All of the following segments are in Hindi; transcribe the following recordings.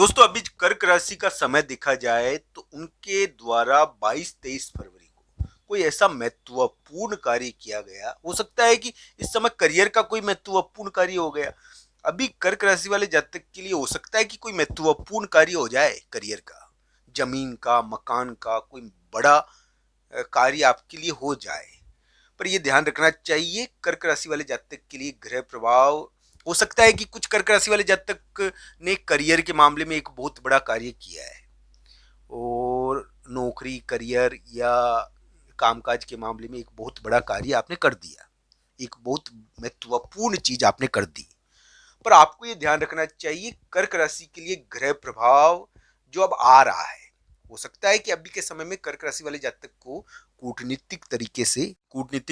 दोस्तों अभी कर्क राशि का समय देखा जाए तो उनके द्वारा 22-23 फरवरी को कोई ऐसा महत्वपूर्ण कार्य किया गया। हो सकता है कि इस समय करियर का कोई महत्वपूर्ण कार्य हो गया। अभी कर्क राशि वाले जातक के लिए हो सकता है कि कोई महत्वपूर्ण कार्य हो जाए करियर का, जमीन का, मकान का, कोई बड़ा कार्य आपके लिए हो जाए। पर यह ध्यान रखना चाहिए कर्क राशि वाले जातक के लिए ग्रह प्रभाव हो सकता है कि कुछ कर्क राशि वाले जातक ने करियर के मामले में एक बहुत बड़ा कार्य किया है और नौकरी, करियर या कामकाज के मामले में एक बहुत बड़ा कार्य आपने कर दिया, एक बहुत महत्वपूर्ण चीज आपने कर दी। पर आपको यह ध्यान रखना चाहिए कर्क राशि के लिए ग्रह प्रभाव जो अब आ रहा है, हो सकता है कि अभी के समय में कर्क राशि वाले जातक को कूटनीतिक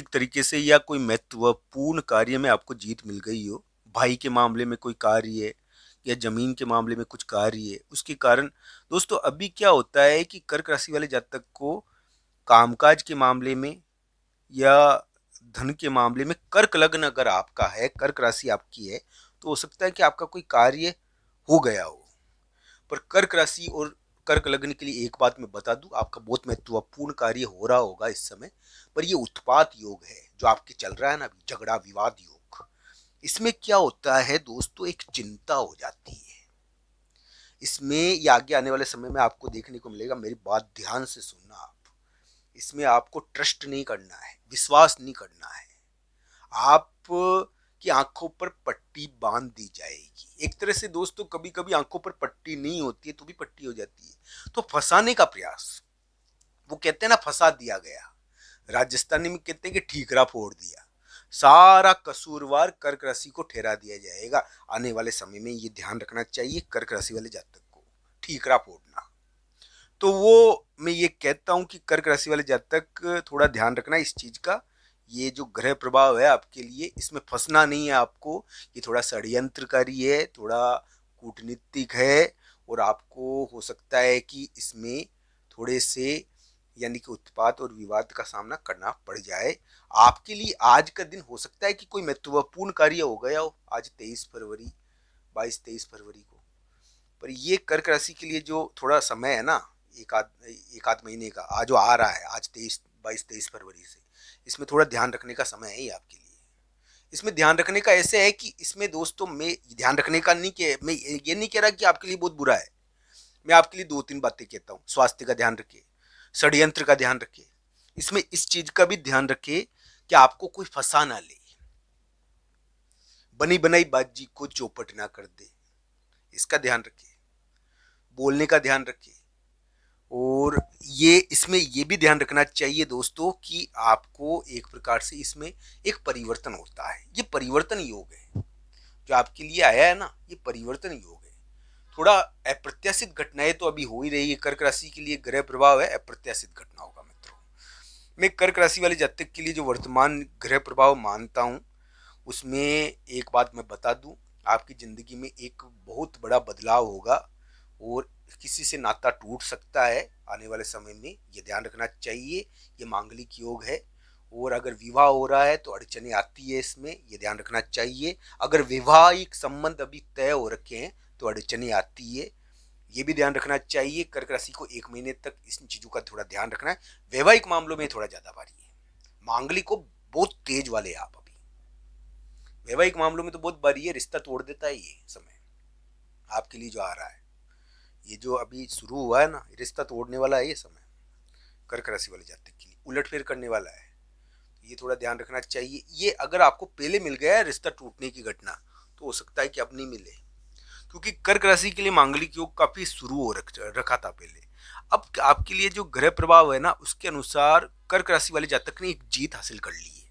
तरीके से या कोई महत्वपूर्ण कार्य में आपको जीत मिल गई हो। भाई के मामले में कोई कार्य है या जमीन के मामले में कुछ कार्य है, उसके कारण दोस्तों अभी क्या होता है कि कर्क राशि वाले जातक को कामकाज के मामले में या धन के मामले में, कर्क लग्न अगर आपका है, कर्क राशि आपकी है, तो हो सकता है कि आपका कोई कार्य हो गया हो। पर कर्क राशि और कर्क लग्न के लिए एक बात मैं बता दूं, आपका बहुत महत्वपूर्ण कार्य हो रहा होगा इस समय। पर ये उत्पात योग है जो आपके चल रहा है ना अभी, झगड़ा विवाद योग। इसमें क्या होता है दोस्तों, एक चिंता हो जाती है। इसमें ये आगे आने वाले समय में आपको देखने को मिलेगा, मेरी बात ध्यान से सुनना आप। इसमें आपको ट्रस्ट नहीं करना है, विश्वास नहीं करना है। आप की आंखों पर पट्टी बांध दी जाएगी एक तरह से। दोस्तों कभी कभी आंखों पर पट्टी नहीं होती है तो भी पट्टी हो जाती है, तो फंसाने का प्रयास, वो कहते हैं ना फंसा दिया गया, राजस्थानी में कहते हैं कि ठीकरा फोड़ दिया। सारा कसूरवार कर्क राशि को ठहरा दिया जाएगा आने वाले समय में। ये ध्यान रखना चाहिए कर्क राशि वाले जातक को, ठीकरा फोड़ना। तो वो मैं ये कहता हूं कि कर्क राशि वाले जातक थोड़ा ध्यान रखना इस चीज का। ये जो ग्रह प्रभाव है आपके लिए, इसमें फंसना नहीं है आपको। ये थोड़ा षड्यंत्रकारी है, थोड़ा कूटनीतिक है, और आपको हो सकता है कि इसमें थोड़े से यानी कि उत्पात और विवाद का सामना करना पड़ जाए। आपके लिए आज का दिन हो सकता है कि कोई महत्वपूर्ण कार्य हो गया हो आज 23 फरवरी, 22-23 फरवरी को। पर ये कर्क राशि के लिए जो थोड़ा समय है ना, एक आध महीने का आज जो आ रहा है, आज 22-23 फरवरी से, इसमें थोड़ा ध्यान रखने का समय है ये आपके लिए। इसमें ध्यान रखने का ऐसे है कि इसमें दोस्तों मैं ध्यान रखने का नहीं, कि मैं ये नहीं कह रहा कि आपके लिए बहुत बुरा है। मैं आपके लिए दो तीन बातें कहता हूँ। स्वास्थ्य का ध्यान रखिए, षड्यंत्र का ध्यान रखिए, इसमें इस चीज का भी ध्यान रखिए कि आपको कोई फंसा ना ले, बनी बनाई बाजी को चौपट ना कर दे, इसका ध्यान रखिए। बोलने का ध्यान रखिए। और ये इसमें ये भी ध्यान रखना चाहिए दोस्तों कि आपको एक प्रकार से इसमें एक परिवर्तन होता है। ये परिवर्तन योग है जो आपके लिए आया है ना, ये परिवर्तन योग है। थोड़ा अप्रत्याशित घटनाएं तो अभी हो ही रही है। कर्क राशि के लिए ग्रह प्रभाव है अप्रत्याशित घटनाओं का मित्रों। मैं कर्क राशि वाले जातक के लिए जो वर्तमान ग्रह प्रभाव मानता हूँ, उसमें एक बात मैं बता दूं, आपकी जिंदगी में एक बहुत बड़ा बदलाव होगा और किसी से नाता टूट सकता है आने वाले समय में, ये ध्यान रखना चाहिए। ये मांगलिक योग है, और अगर विवाह हो रहा है तो अड़चने आती है इसमें, ये ध्यान रखना चाहिए। अगर वैवाहिक संबंध अभी तय हो रखे हैं तो अड़चने आती है, ये भी ध्यान रखना चाहिए। कर्क राशि को एक महीने तक इन चीजों का थोड़ा ध्यान रखना है। वैवाहिक मामलों में थोड़ा ज्यादा भारी है, मांगलिक को बहुत तेज वाले आप अभी, वैवाहिक मामलों में तो बहुत बारी है, रिश्ता तोड़ देता है ये समय आपके लिए जो आ रहा है। ये जो अभी शुरू हुआ है ना, रिश्ता तोड़ने वाला है ये समय, कर्क राशि वाले जातक के लिए उलटफेर करने वाला है। ये थोड़ा ध्यान रखना चाहिए। ये अगर आपको पहले मिल गया है रिश्ता टूटने की घटना, तो हो सकता है कि अब नहीं मिले, क्योंकि कर्क राशि के लिए मांगलिक योग काफी शुरू हो रखा था पहले। अब आपके लिए जो ग्रह प्रभाव है ना, उसके अनुसार कर्क राशि वाले जातक ने एक जीत हासिल कर ली है।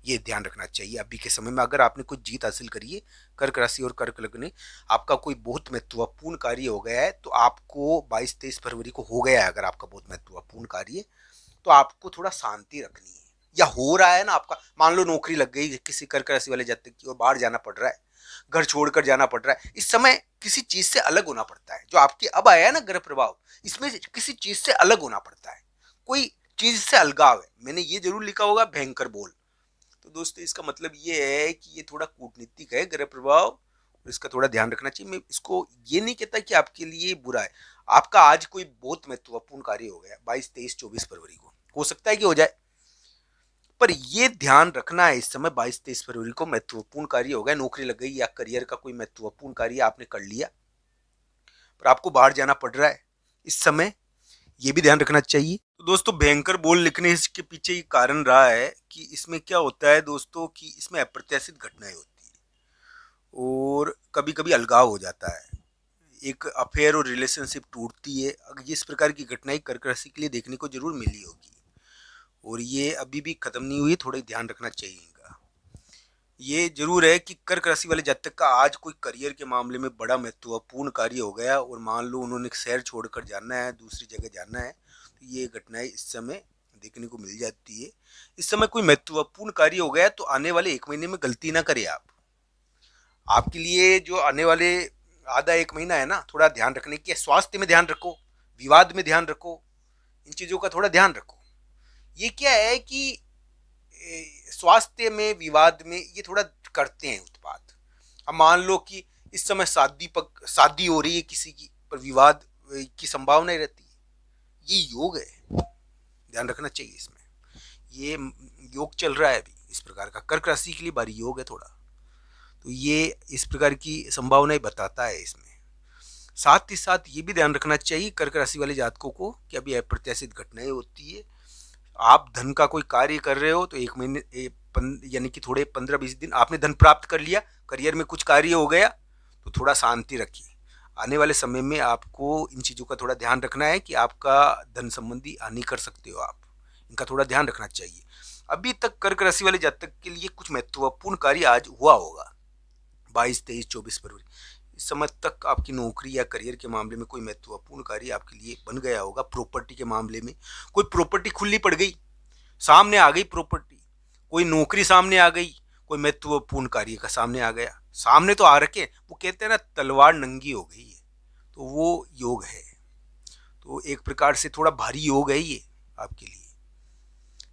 ये ध्यान रखना चाहिए अभी के समय में। अगर आपने कुछ जीत हासिल करी है, कर्क राशि और कर्क लग्न, आपका कोई बहुत महत्वपूर्ण कार्य हो गया है, तो आपको 22-23 फरवरी को हो गया है अगर आपका बहुत महत्वपूर्ण कार्य, तो आपको थोड़ा शांति रखनी है। या हो रहा है ना आपका, मान लो नौकरी लग गई किसी कर्क राशि वाले जातक की और बाहर जाना पड़ रहा है, घर छोड़कर जाना पड़ रहा है, इस समय किसी चीज से अलग होना पड़ता है। जो आपके अब आया है ना ग्रह प्रभाव, इसमें किसी चीज से अलग होना पड़ता है, कोई चीज से अलगाव है। मैंने ये जरूर लिखा होगा भयंकर बोल। तो दोस्तों इसका मतलब ये है कि ये थोड़ा कूटनीतिक है ग्रह प्रभाव, और इसका थोड़ा ध्यान रखना चाहिए। मैं इसको ये नहीं कहता कि आपके लिए बुरा है। आपका आज कोई बहुत महत्वपूर्ण कार्य हो गया 22, 23, 24 फरवरी को, हो सकता है कि हो जाए, पर ये ध्यान रखना है इस समय 22, 23 फरवरी को महत्वपूर्ण कार्य हो गया, नौकरी लग गई या करियर का कोई महत्वपूर्ण कार्य आपने कर लिया, पर आपको बाहर जाना पड़ रहा है इस समय, ये भी ध्यान रखना चाहिए। तो दोस्तों, भयंकर बोल लिखने के पीछे ये कारण रहा है कि इसमें क्या होता है दोस्तों, कि इसमें अप्रत्याशित घटनाएं होती है और कभी कभी अलगाव हो जाता है, एक अफेयर और रिलेशनशिप टूटती है। अगर इस प्रकार की घटनाएं कर्क राशि के लिए देखने को जरूर मिली होगी और ये अभी भी खत्म नहीं हुई, थोड़ा ध्यान रखना चाहिए इनका। ये जरूर है कि कर्क राशि वाले जातक का आज कोई करियर के मामले में बड़ा महत्वपूर्ण कार्य हो गया और मान लो उन्होंने शहर छोड़कर जाना है, दूसरी जगह जाना है, तो ये घटनाएं इस समय देखने को मिल जाती है। इस समय कोई महत्वपूर्ण कार्य हो गया तो आने वाले 1 महीने में गलती ना करें आप। आपके लिए जो आने वाले आधा 1 महीना है ना, थोड़ा ध्यान रखने की, स्वास्थ्य में ध्यान रखो, विवाद में ध्यान रखो, इन चीजों का थोड़ा ध्यान रखो। ये क्या है कि स्वास्थ्य में, विवाद में ये थोड़ा करते हैं उत्पात। अब मान लो कि इस समय शादी हो रही है किसी की, पर विवाद की संभावना ही रहती है, ये योग है, ध्यान रखना चाहिए इसमें। ये योग चल रहा है अभी इस प्रकार का, कर्क राशि के लिए भारी योग है थोड़ा, तो ये इस प्रकार की संभावनाएं बताता है इसमें। साथ ही साथ ये भी ध्यान रखना चाहिए कर्क राशि वाले जातकों को कि अभी अप्रत्याशित घटनाएं होती है। आप धन का कोई कार्य कर रहे हो तो 1 महीने यानी कि थोड़े 15-20 दिन आपने धन प्राप्त कर लिया, करियर में कुछ कार्य हो गया, तो थोड़ा शांति रखिए। आने वाले समय में आपको इन चीज़ों का थोड़ा ध्यान रखना है कि आपका धन संबंधी हानि कर सकते हो आप, इनका थोड़ा ध्यान रखना चाहिए। अभी तक कर्क राशि वाले जातक के लिए कुछ महत्वपूर्ण कार्य आज हुआ होगा 22, 23, 24 फरवरी, इस समय तक आपकी नौकरी या करियर के मामले में कोई महत्वपूर्ण कार्य आपके लिए बन गया होगा। प्रॉपर्टी के मामले में कोई प्रॉपर्टी खुली पड़ गई, सामने आ गई प्रॉपर्टी, कोई नौकरी सामने आ गई, कोई महत्वपूर्ण कार्य का सामने आ गया, सामने तो आ रखे, वो कहते हैं ना तलवार नंगी हो गई है, तो वो योग है। तो एक प्रकार से थोड़ा भारी योग है ये आपके लिए,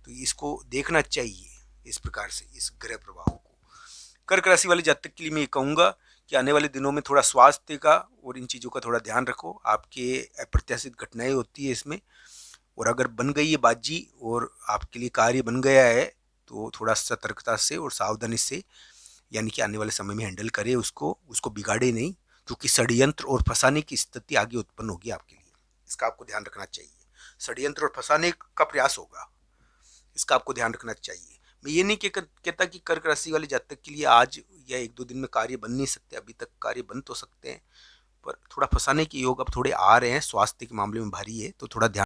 तो इसको देखना चाहिए इस प्रकार से, इस ग्रह प्रभाव को। कर्क राशि वाले जातक के लिए मैं ये कहूँगा कि आने वाले दिनों में थोड़ा स्वास्थ्य का और इन चीज़ों का थोड़ा ध्यान रखो। आपके अप्रत्याशित घटनाएं होती है इसमें, और अगर बन गई है बाजी और आपके लिए कार्य बन गया है तो थोड़ा सतर्कता से और सावधानी से, यानी कि आने वाले समय में हैंडल करें उसको बिगाड़े नहीं, क्योंकि षड्यंत्र और फंसाने की स्थिति आगे उत्पन्न होगी आपके लिए, इसका आपको ध्यान रखना चाहिए। षड्यंत्र और फंसाने का प्रयास होगा, इसका आपको ध्यान रखना चाहिए। मैं ये नहीं कहता कि कर्क राशि वाले जातक के लिए आज या 1-2 दिन में कार्य बन नहीं सकते, अभी तक कार्य बन तो सकते हैं, पर थोड़ा फंसाने के योग अब थोड़े आ रहे हैं, स्वास्थ्य के मामले में भारी है, तो थोड़ा ध्यान